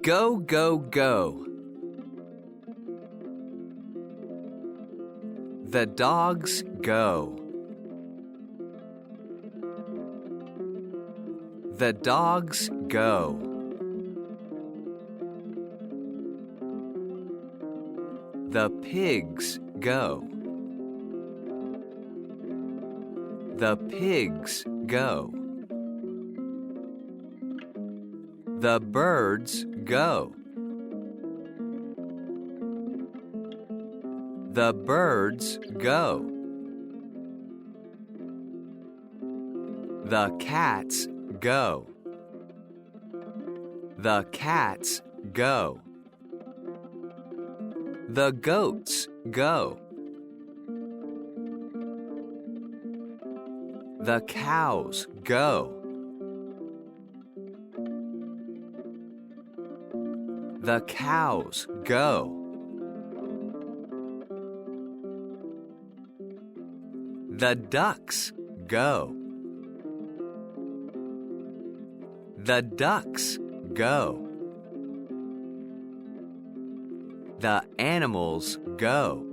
Go, go, go. The dogs go. The dogs go. The pigs go. The pigs go. The birds go. The birds go. The cats go. The cats go. The goats go. The cows go. The cows go. The ducks go. The ducks go. The animals go.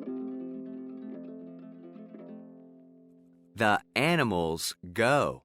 The animals go.